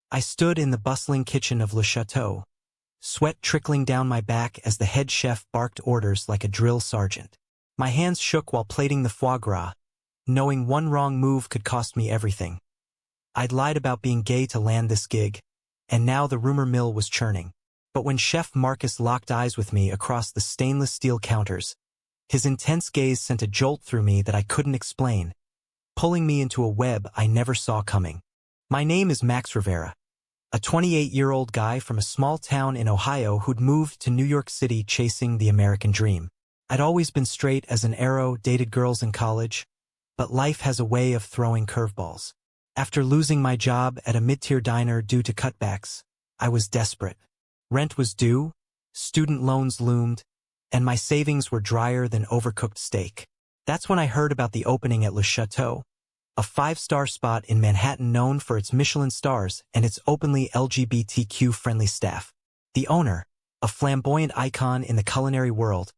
I stood in the bustling kitchen of Le Chateau, sweat trickling down my back as the head chef barked orders like a drill sergeant. My hands shook while plating the foie gras, knowing one wrong move could cost me everything. I'd lied about being gay to land this gig, and now the rumor mill was churning. But when Chef Marcus locked eyes with me across the stainless steel counters, his intense gaze sent a jolt through me that I couldn't explain, pulling me into a web I never saw coming. My name is Max Rivera, a 28-year-old guy from a small town in Ohio who'd moved to New York City chasing the American dream. I'd always been straight as an arrow, dated girls in college, but life has a way of throwing curveballs. After losing my job at a mid-tier diner due to cutbacks, I was desperate. Rent was due, student loans loomed, and my savings were drier than overcooked steak. That's when I heard about the opening at Le Chateau, a 5-star spot in Manhattan known for its Michelin stars and its openly LGBTQ-friendly staff. The owner, a flamboyant icon in the culinary world,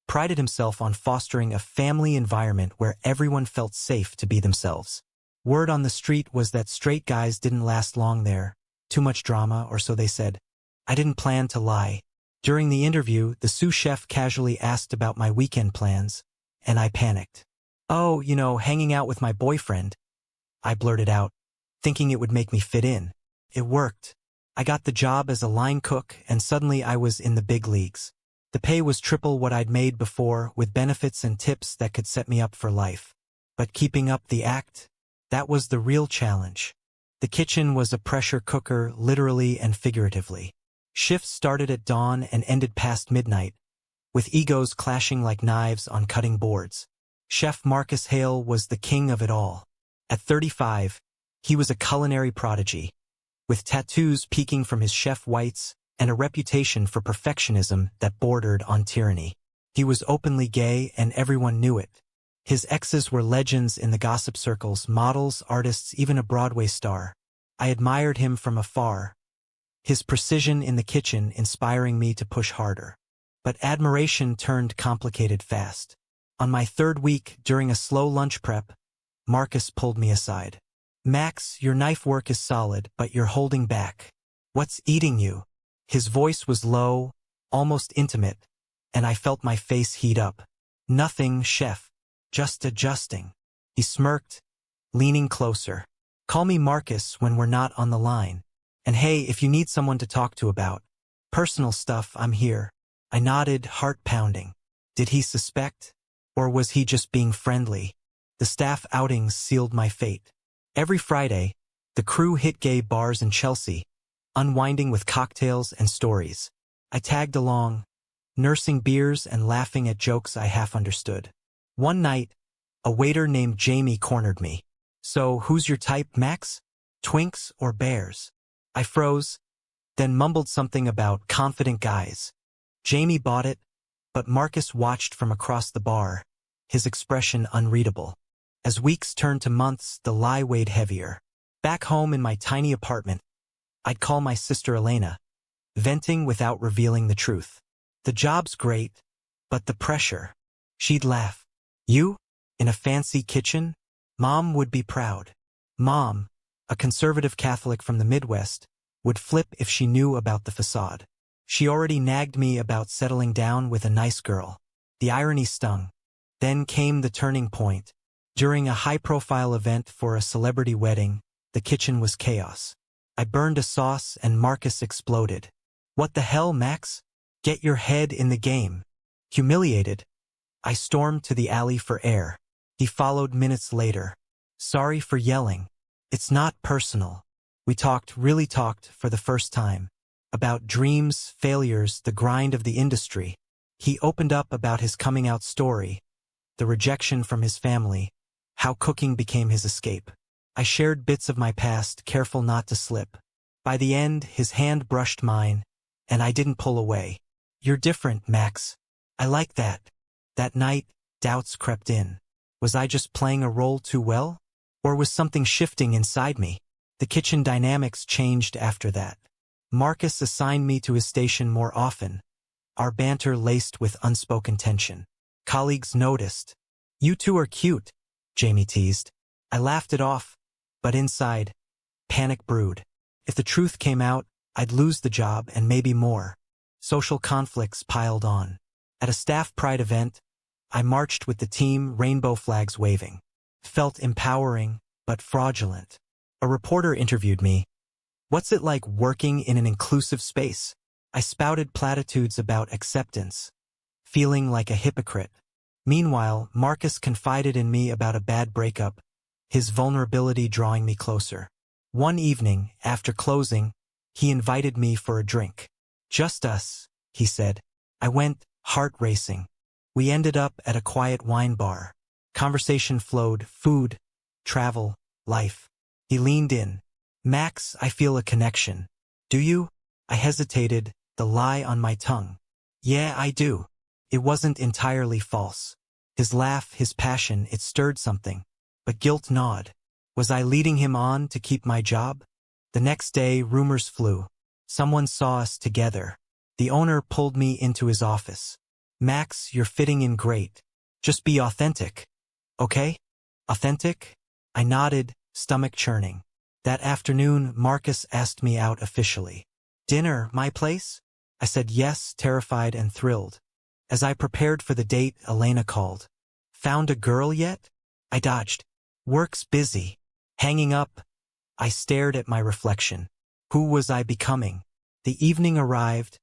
prided himself on fostering a family environment where everyone felt safe to be themselves. Word on the street was that straight guys didn't last long there, too much drama, or so they said. I didn't plan to lie. During the interview, the sous chef casually asked about my weekend plans, and I panicked. "Oh, hanging out with my boyfriend," I blurted out, thinking it would make me fit in. It worked. I got the job as a line cook, and suddenly I was in the big leagues. The pay was triple what I'd made before, with benefits and tips that could set me up for life. But keeping up the act, that was the real challenge. The kitchen was a pressure cooker, literally and figuratively. Shifts started at dawn and ended past midnight, with egos clashing like knives on cutting boards. Chef Marcus Hale was the king of it all. At 35, he was a culinary prodigy, with tattoos peeking from his chef whites and a reputation for perfectionism that bordered on tyranny. He was openly gay and everyone knew it. His exes were legends in the gossip circles, models, artists, even a Broadway star. I admired him from afar, his precision in the kitchen inspiring me to push harder. But admiration turned complicated fast. On my third week, during a slow lunch prep, Marcus pulled me aside. "Max, your knife work is solid, but you're holding back. What's eating you?" His voice was low, almost intimate, and I felt my face heat up. "Nothing, chef. Just adjusting." He smirked, leaning closer. "Call me Marcus when we're not on the line. And hey, if you need someone to talk to about personal stuff, I'm here." I nodded, heart pounding. Did he suspect? Or was he just being friendly? The staff outings sealed my fate. Every Friday, the crew hit gay bars in Chelsea, unwinding with cocktails and stories. I tagged along, nursing beers and laughing at jokes I half understood. One night, a waiter named Jamie cornered me. "So, who's your type, Max? Twinks or bears?" I froze, then mumbled something about confident guys. Jamie bought it, but Marcus watched from across the bar, his expression unreadable. As weeks turned to months, the lie weighed heavier. Back home in my tiny apartment, I'd call my sister Elena, venting without revealing the truth. "The job's great, but the pressure." She'd laugh. "You? In a fancy kitchen? Mom would be proud." Mom, a conservative Catholic from the Midwest, would flip if she knew about the facade. She already nagged me about settling down with a nice girl. The irony stung. Then came the turning point. During a high-profile event for a celebrity wedding, the kitchen was chaos. I burned a sauce and Marcus exploded. "What the hell, Max? Get your head in the game." Humiliated, I stormed to the alley for air. He followed minutes later. "Sorry for yelling. It's not personal." We really talked for the first time. About dreams, failures, the grind of the industry. He opened up about his coming-out story, the rejection from his family, how cooking became his escape. I shared bits of my past, careful not to slip. By the end, his hand brushed mine, and I didn't pull away. "You're different, Max. I like that." That night, doubts crept in. Was I just playing a role too well? Or was something shifting inside me? The kitchen dynamics changed after that. Marcus assigned me to his station more often, our banter laced with unspoken tension. Colleagues noticed. "You two are cute," Jamie teased. I laughed it off, but inside, panic brewed. If the truth came out, I'd lose the job and maybe more. Social conflicts piled on. At a staff pride event, I marched with the team, rainbow flags waving. Felt empowering, but fraudulent. A reporter interviewed me. What's it like working in an inclusive space? I spouted platitudes about acceptance, feeling like a hypocrite. Meanwhile, Marcus confided in me about a bad breakup, his vulnerability drawing me closer. One evening, after closing, he invited me for a drink. Just us, he said. I went, heart racing. We ended up at a quiet wine bar. Conversation flowed, food, travel, life. He leaned in. Max, I feel a connection. Do you? I hesitated, the lie on my tongue. Yeah, I do. It wasn't entirely false. His laugh, his passion, it stirred something. But guilt gnawed. Was I leading him on to keep my job? The next day, rumors flew. Someone saw us together. The owner pulled me into his office. Max, you're fitting in great. Just be authentic. Okay? Authentic? I nodded, stomach churning. That afternoon, Marcus asked me out officially. Dinner, my place? I said yes, terrified and thrilled. As I prepared for the date, Elena called. Found a girl yet? I dodged. Work's busy. Hanging up, I stared at my reflection. Who was I becoming? The evening arrived,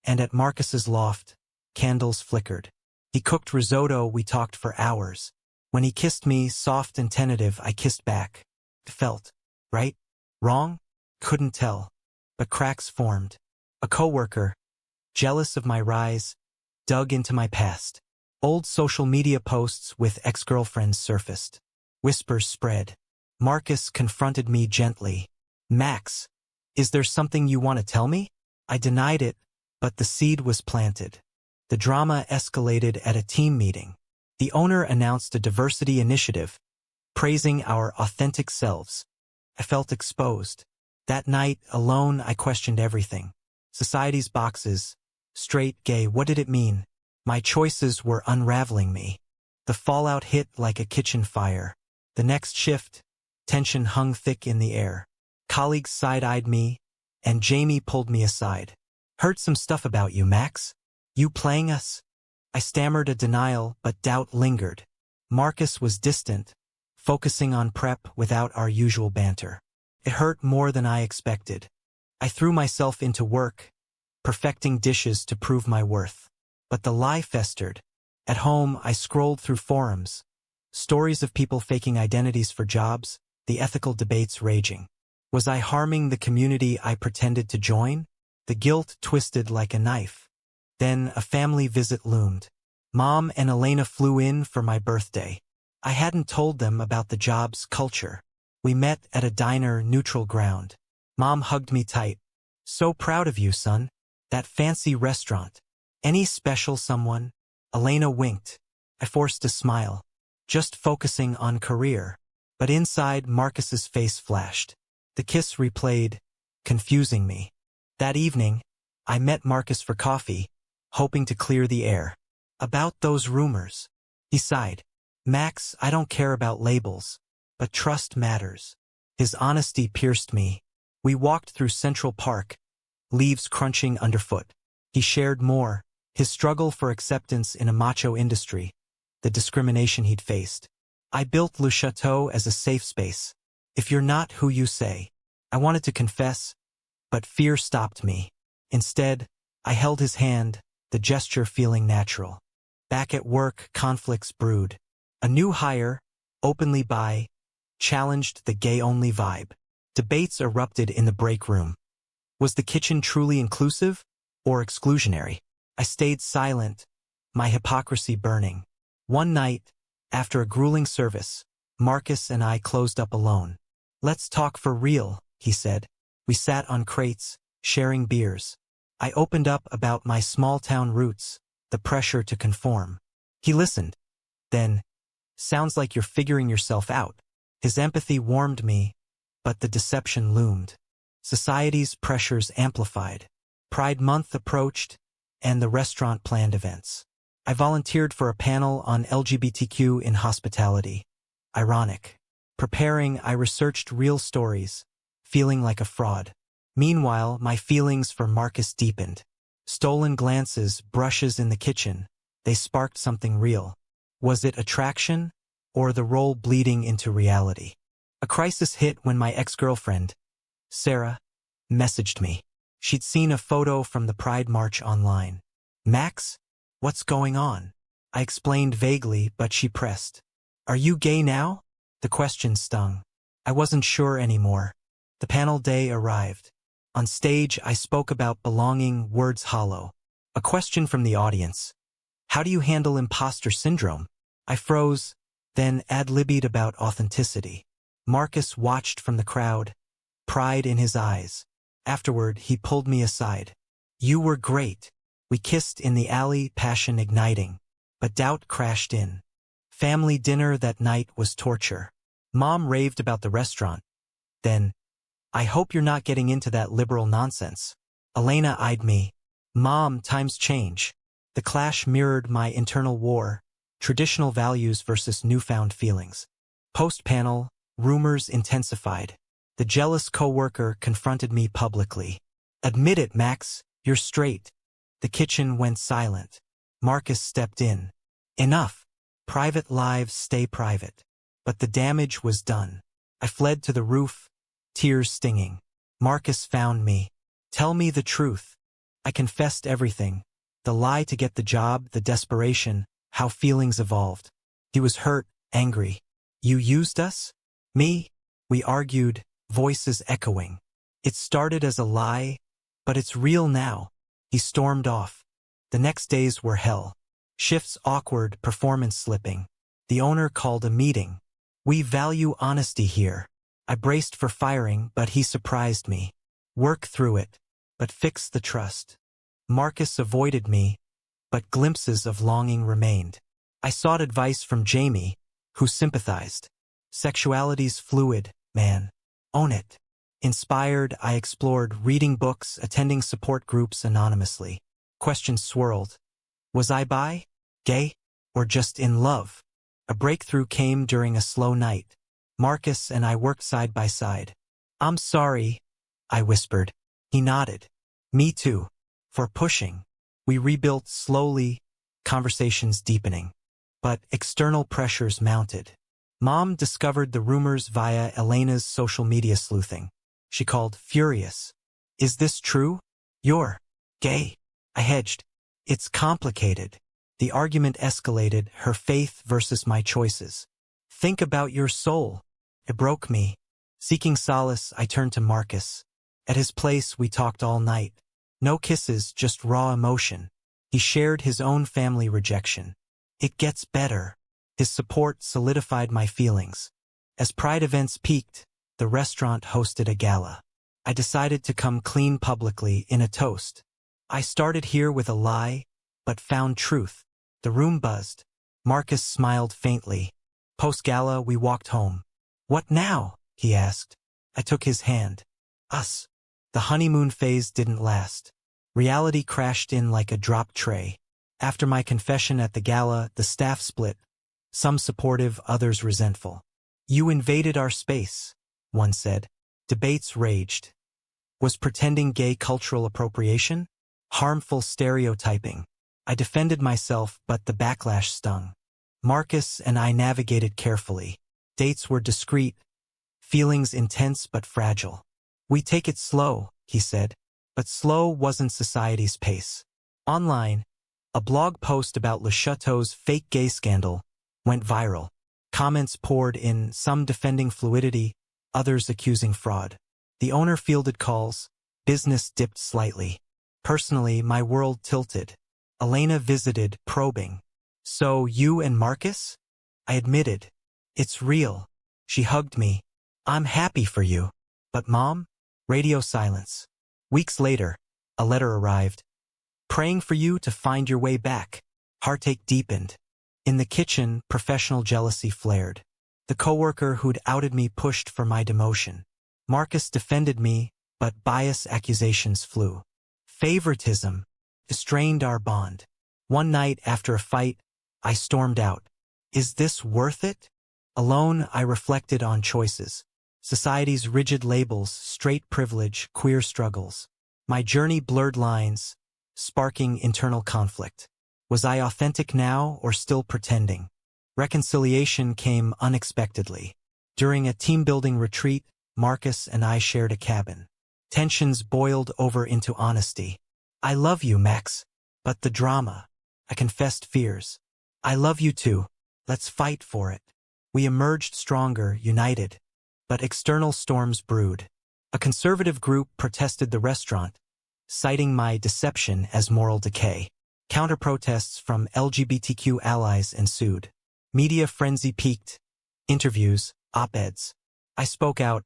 and at Marcus's loft, candles flickered. He cooked risotto, we talked for hours. When he kissed me, soft and tentative, I kissed back. It felt right? Wrong? Couldn't tell. But cracks formed. A coworker, jealous of my rise, dug into my past. Old social media posts with ex-girlfriends surfaced. Whispers spread. Marcus confronted me gently. Max, is there something you want to tell me? I denied it, but the seed was planted. The drama escalated at a team meeting. The owner announced a diversity initiative, praising our authentic selves. I felt exposed. That night, alone, I questioned everything. Society's boxes, straight, gay, what did it mean? My choices were unraveling me. The fallout hit like a kitchen fire. The next shift, tension hung thick in the air. Colleagues side-eyed me, and Jamie pulled me aside. Heard some stuff about you, Max. You playing us? I stammered a denial, but doubt lingered. Marcus was distant, focusing on prep without our usual banter. It hurt more than I expected. I threw myself into work, perfecting dishes to prove my worth. But the lie festered. At home, I scrolled through forums. Stories of people faking identities for jobs, the ethical debates raging. Was I harming the community I pretended to join? The guilt twisted like a knife. Then a family visit loomed. Mom and Elena flew in for my birthday. I hadn't told them about the job's culture. We met at a diner, neutral ground. Mom hugged me tight. So proud of you, son. That fancy restaurant. Any special someone? Elena winked. I forced a smile. Just focusing on career. But inside, Marcus's face flashed. The kiss replayed, confusing me. That evening, I met Marcus for coffee, hoping to clear the air. About those rumors. He sighed. Max, I don't care about labels, but trust matters. His honesty pierced me. We walked through Central Park, leaves crunching underfoot. He shared more, his struggle for acceptance in a macho industry, the discrimination he'd faced. I built Le Chateau as a safe space. If you're not who you say. I wanted to confess, but fear stopped me. Instead, I held his hand, the gesture feeling natural. Back at work, conflicts brewed. A new hire, openly bi, challenged the gay-only vibe. Debates erupted in the break room. Was the kitchen truly inclusive or exclusionary? I stayed silent, my hypocrisy burning. One night, after a grueling service, Marcus and I closed up alone. Let's talk for real, he said. We sat on crates, sharing beers. I opened up about my small-town roots, the pressure to conform. He listened. Then, sounds like you're figuring yourself out. His empathy warmed me, but the deception loomed. Society's pressures amplified. Pride Month approached, and the restaurant planned events. I volunteered for a panel on LGBTQ in hospitality. Ironic. Preparing, I researched real stories, feeling like a fraud. Meanwhile, my feelings for Marcus deepened. Stolen glances, brushes in the kitchen, they sparked something real. Was it attraction, or the role bleeding into reality? A crisis hit when my ex-girlfriend, Sarah, messaged me. She'd seen a photo from the Pride March online. "Max, what's going on?" I explained vaguely, but she pressed. "Are you gay now?" The question stung. I wasn't sure anymore. The panel day arrived. On stage, I spoke about belonging, words hollow. A question from the audience. How do you handle imposter syndrome? I froze, then ad-libbed about authenticity. Marcus watched from the crowd, pride in his eyes. Afterward, he pulled me aside. "You were great." We kissed in the alley, passion igniting. But doubt crashed in. Family dinner that night was torture. Mom raved about the restaurant. Then, "I hope you're not getting into that liberal nonsense." Elena eyed me. "Mom, times change." The clash mirrored my internal war, traditional values versus newfound feelings. Post-panel, rumors intensified. The jealous coworker confronted me publicly. "Admit it, Max, you're straight." The kitchen went silent. Marcus stepped in. "Enough. Private lives stay private." But the damage was done. I fled to the roof, tears stinging. Marcus found me. "Tell me the truth." I confessed everything. The lie to get the job, the desperation, how feelings evolved. He was hurt, angry. "You used us?" "Me?" We argued, voices echoing. "It started as a lie, but it's real now." He stormed off. The next days were hell. Shifts awkward, performance slipping. The owner called a meeting. "We value honesty here." I braced for firing, but he surprised me. "Work through it, but fix the trust." Marcus avoided me, but glimpses of longing remained. I sought advice from Jamie, who sympathized. "Sexuality's fluid, man. Own it." Inspired, I explored reading books, attending support groups anonymously. Questions swirled. Was I bi, gay, or just in love? A breakthrough came during a slow night. Marcus and I worked side by side. "I'm sorry," I whispered. He nodded. "Me too." For pushing. We rebuilt slowly, conversations deepening. But external pressures mounted. Mom discovered the rumors via Elena's social media sleuthing. She called furious. "Is this true? You're gay?" I hedged. "It's complicated." The argument escalated, her faith versus my choices. "Think about your soul." It broke me. Seeking solace, I turned to Marcus. At his place, we talked all night. No kisses, just raw emotion. He shared his own family rejection. "It gets better." His support solidified my feelings. As Pride events peaked, the restaurant hosted a gala. I decided to come clean publicly in a toast. I started here with a lie, but found truth. The room buzzed. Marcus smiled faintly. Post-gala, we walked home. "What now?" he asked. I took his hand. "Us." The honeymoon phase didn't last. Reality crashed in like a dropped tray. After my confession at the gala, the staff split. Some supportive, others resentful. "You invaded our space," one said. Debates raged. Was pretending gay cultural appropriation? Harmful stereotyping. I defended myself, but the backlash stung. Marcus and I navigated carefully. Dates were discreet, feelings intense but fragile. "We take it slow," he said. But slow wasn't society's pace. Online, a blog post about Le Chateau's fake gay scandal went viral. Comments poured in, some defending fluidity, others accusing fraud. The owner fielded calls. Business dipped slightly. Personally, my world tilted. Elena visited, probing. "So, you and Marcus?" I admitted. "It's real." She hugged me. "I'm happy for you." "But Mom?" Radio silence. Weeks later, a letter arrived. "Praying for you to find your way back." Heartache deepened. In the kitchen, professional jealousy flared. The coworker who'd outed me pushed for my demotion. Marcus defended me, but bias accusations flew. Favoritism strained our bond. One night after a fight, I stormed out. "Is this worth it?" Alone, I reflected on choices. Society's rigid labels, straight privilege, queer struggles. My journey blurred lines, sparking internal conflict. Was I authentic now or still pretending? Reconciliation came unexpectedly. During a team-building retreat, Marcus and I shared a cabin. Tensions boiled over into honesty. I love you, Max. But the drama. I confessed fears. I love you too. Let's fight for it. We emerged stronger, united. But external storms brewed. A conservative group protested the restaurant, citing my deception as moral decay. Counter-protests from LGBTQ allies ensued. Media frenzy peaked. Interviews, op-eds. I spoke out.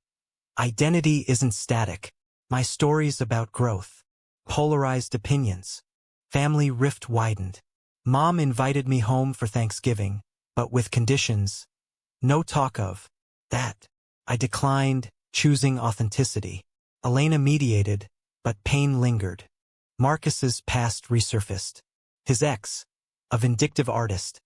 Identity isn't static. My story's about growth. Polarized opinions. Family rift widened. Mom invited me home for Thanksgiving, but with conditions. No talk of that. I declined, choosing authenticity. Elena mediated, but pain lingered. Marcus's past resurfaced. His ex, a vindictive artist,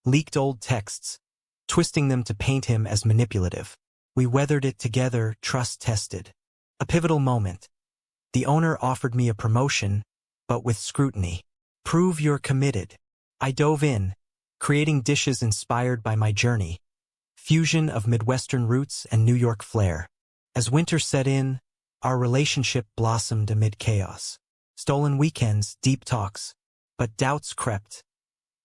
leaked old texts, twisting them to paint him as manipulative. We weathered it together, trust-tested. A pivotal moment. The owner offered me a promotion, but with scrutiny. Prove you're committed. I dove in, creating dishes inspired by my journey. Fusion of Midwestern roots and New York flair. As winter set in, our relationship blossomed amid chaos. Stolen weekends, deep talks. But doubts crept.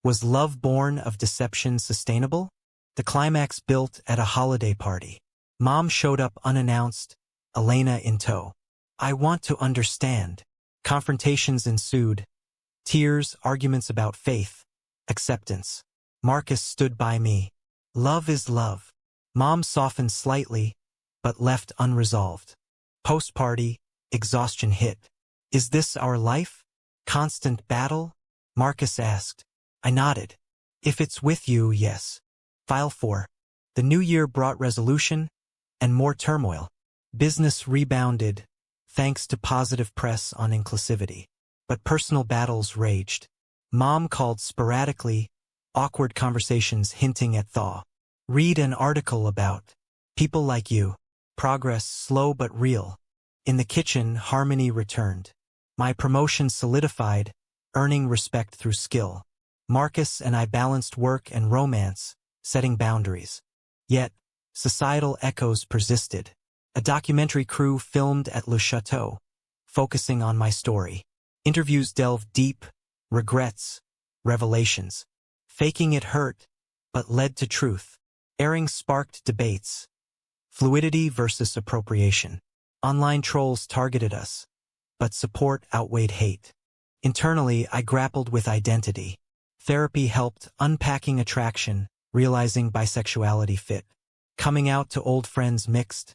Was love born of deception sustainable? The climax built at a holiday party. Mom showed up unannounced, Elena in tow. I want to understand. Confrontations ensued. Tears, arguments about faith. Acceptance. Marcus stood by me. Love is love. Mom softened slightly, but left unresolved. Post-party, exhaustion hit. Is this our life? Constant battle? Marcus asked. I nodded. If it's with you, yes. File 4. The new year brought resolution and more turmoil. Business rebounded, thanks to positive press on inclusivity. But personal battles raged. Mom called sporadically, awkward conversations hinting at thaw. Read an article about people like you. Progress slow but real. In the kitchen, harmony returned. My promotion solidified, earning respect through skill. Marcus and I balanced work and romance, setting boundaries. Yet, societal echoes persisted. A documentary crew filmed at Le Chateau, focusing on my story. Interviews delved deep, regrets, revelations. Faking it hurt, but led to truth. Airing sparked debates. Fluidity versus appropriation. Online trolls targeted us, but support outweighed hate. Internally, I grappled with identity. Therapy helped unpacking attraction, realizing bisexuality fit. Coming out to old friends mixed,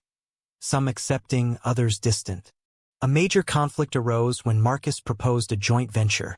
some accepting, others distant. A major conflict arose when Marcus proposed a joint venture.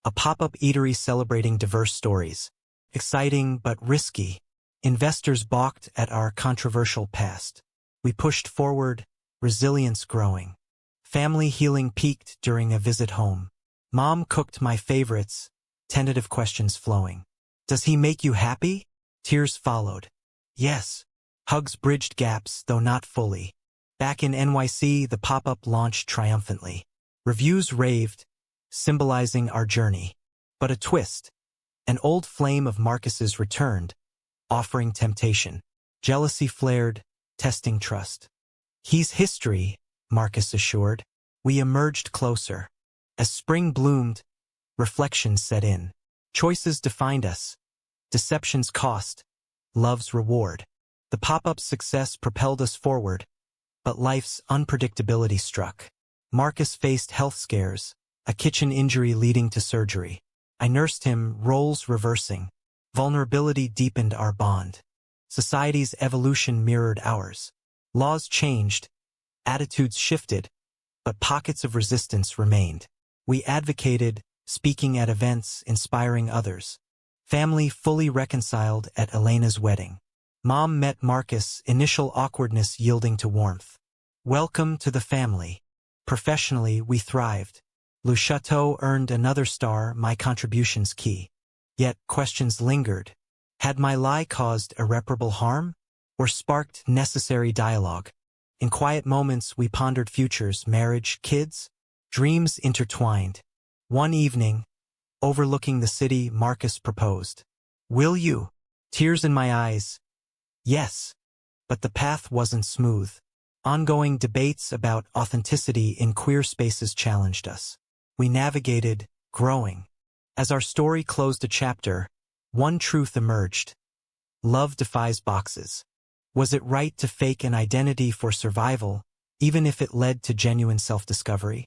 A pop-up eatery celebrating diverse stories. Exciting but risky. Investors balked at our controversial past. We pushed forward, resilience growing. Family healing peaked during a visit home. Mom cooked my favorites, tentative questions flowing. Does he make you happy? Tears followed. Yes. Hugs bridged gaps, though not fully. Back in NYC, the pop-up launched triumphantly. Reviews raved, symbolizing our journey. But a twist. An old flame of Marcus's returned, offering temptation. Jealousy flared, testing trust. He's history, Marcus assured. We emerged closer. As spring bloomed, reflection set in. Choices defined us. Deception's cost. Love's reward. The pop-up's success propelled us forward, but life's unpredictability struck. Marcus faced health scares, a kitchen injury leading to surgery. I nursed him, roles reversing. Vulnerability deepened our bond. Society's evolution mirrored ours. Laws changed, attitudes shifted, but pockets of resistance remained. We advocated, speaking at events, inspiring others. Family fully reconciled at Elena's wedding. Mom met Marcus, initial awkwardness yielding to warmth. Welcome to the family. Professionally, we thrived. Le Chateau earned another star, my contributions key. Yet, questions lingered. Had my lie caused irreparable harm? or sparked necessary dialogue. In quiet moments, we pondered futures, marriage, kids, dreams intertwined. One evening, overlooking the city, Marcus proposed. "Will you?" Tears in my eyes. Yes. But the path wasn't smooth. Ongoing debates about authenticity in queer spaces challenged us. We navigated, growing. As our story closed a chapter, one truth emerged. Love defies boxes. Was it right to fake an identity for survival, even if it led to genuine self-discovery?